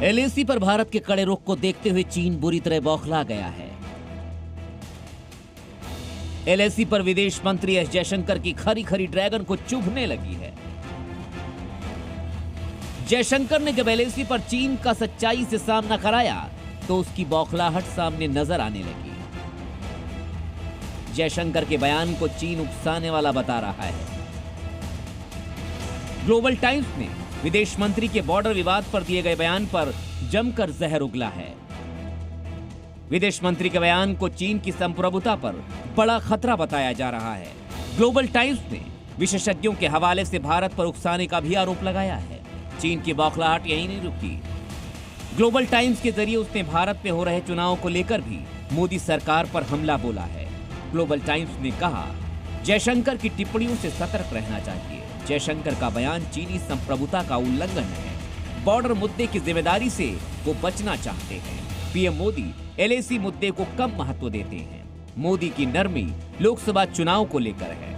LAC पर भारत के कड़े रुख को देखते हुए चीन बुरी तरह बौखला गया है। एलएसी पर विदेश मंत्री एस जयशंकर की खरी खरी ड्रैगन को चुभने लगी है। जयशंकर ने जब एलएसी पर चीन का सच्चाई से सामना कराया तो उसकी बौखलाहट सामने नजर आने लगी। जयशंकर के बयान को चीन उकसाने वाला बता रहा है। ग्लोबल टाइम्स ने विदेश मंत्री के बॉर्डर विवाद पर दिए गए बयान पर जमकर जहर उगला है। विदेश मंत्री के बयान को चीन की संप्रभुता पर बड़ा खतरा बताया जा रहा है। ग्लोबल टाइम्स ने विशेषज्ञों के हवाले से भारत पर उकसाने का भी आरोप लगाया है। चीन की बौखलाहट यहीं नहीं रुकी। ग्लोबल टाइम्स के जरिए उसने भारत में हो रहे चुनाव को लेकर भी मोदी सरकार पर हमला बोला है। ग्लोबल टाइम्स ने कहा, जयशंकर की टिप्पणियों से सतर्क रहना चाहिए। जयशंकर का बयान चीनी संप्रभुता का उल्लंघन है। बॉर्डर मुद्दे की जिम्मेदारी से वो बचना चाहते हैं। पीएम मोदी एलएसी मुद्दे को कम महत्व देते हैं। मोदी की नरमी लोकसभा चुनाव को लेकर है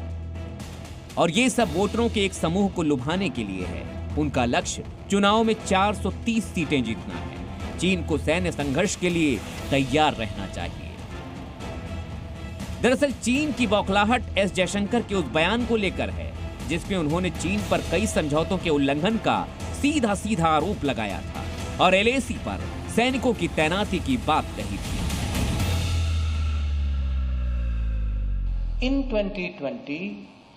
और ये सब वोटरों के एक समूह को लुभाने के लिए है। उनका लक्ष्य चुनाव में 430 सीटें जीतना है। चीन को सैन्य संघर्ष के लिए तैयार रहना चाहिए। दरअसल चीन की बौखलाहट एस जयशंकर के उस बयान को लेकर है जिसमें उन्होंने चीन पर कई समझौतों के उल्लंघन का सीधा सीधा आरोप लगाया था और एलएसी पर सैनिकों की तैनाती की बात कही थी। In 2020,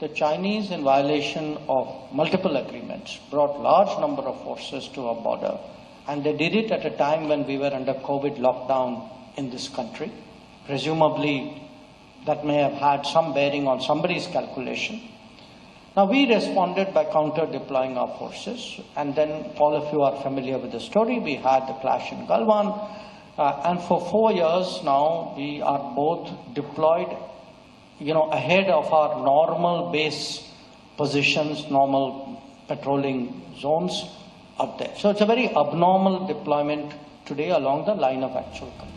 the Chinese, in violation of multiple agreements, brought large number of forces to our border, and they did it at a time when we were under COVID lockdown in this country. Presumably, that may have had some bearing on somebody's calculation. Now, we responded by counter-deploying our forces, and then all of you are familiar with the story. We had the clash in Galwan, and for 4 years now, we are both deployed, ahead of our normal base positions, normal patrolling zones up there. So it's a very abnormal deployment today along the line of actual control.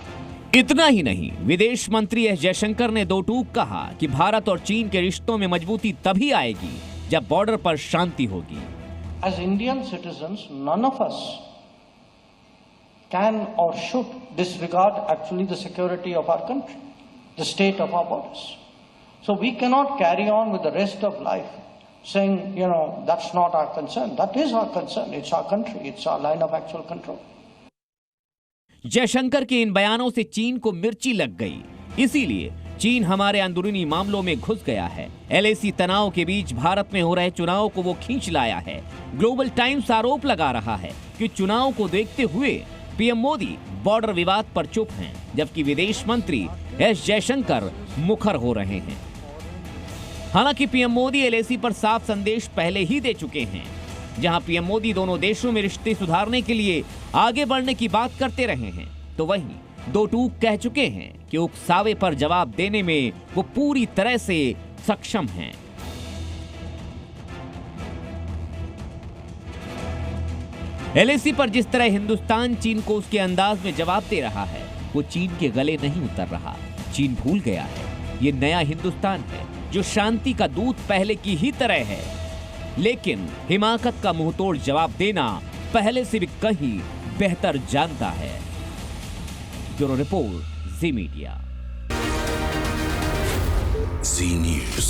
इतना ही नहीं, विदेश मंत्री S Jaishankar ने दो टूक कहा कि भारत और चीन के रिश्तों में मजबूती तभी आएगी जब बॉर्डर पर शांति होगी। As Indian citizens, none of us can or should disregard actually the security of our country, the state of our borders. So we cannot carry on with the rest of life saying, that's not our concern. That is our concern. It's our country. It's our line of actual control. Jaishankar के इन बयानों से चीन को मिर्ची लग गई। इसीलिए चीन हमारे अंदरूनी मामलों में घुस गया है। एलएसी तनाव के बीच भारत में हो रहे चुनाव को वो खींच लाया है। ग्लोबल टाइम्स आरोप लगा रहा है कि चुनाव को देखते हुए पीएम मोदी बॉर्डर विवाद पर चुप हैं, जबकि विदेश मंत्री एस जयशंकर मुखर हो रहे हैं। हालांकि पीएम मोदी एलएसी पर साफ संदेश पहले ही दे चुके हैं। जहां पीएम मोदी दोनों देशों में रिश्ते सुधारने के लिए आगे बढ़ने की बात करते रहे हैं, तो वहीं दो टूक कह चुके हैं कि उकसावे पर जवाब देने में वो पूरी तरह से सक्षम हैं। एलएसी पर जिस तरह हिंदुस्तान चीन को उसके अंदाज में जवाब दे रहा है, वो चीन के गले नहीं उतर रहा। चीन भूल गया है ये नया हिंदुस्तान है जो शांति का दूत पहले की ही तरह है, लेकिन हिमाकत का मुंहतोड़ जवाब देना पहले से भी कहीं बेहतर जानता है। ब्यूरो रिपोर्ट, जी मीडिया। जी न्यूज़।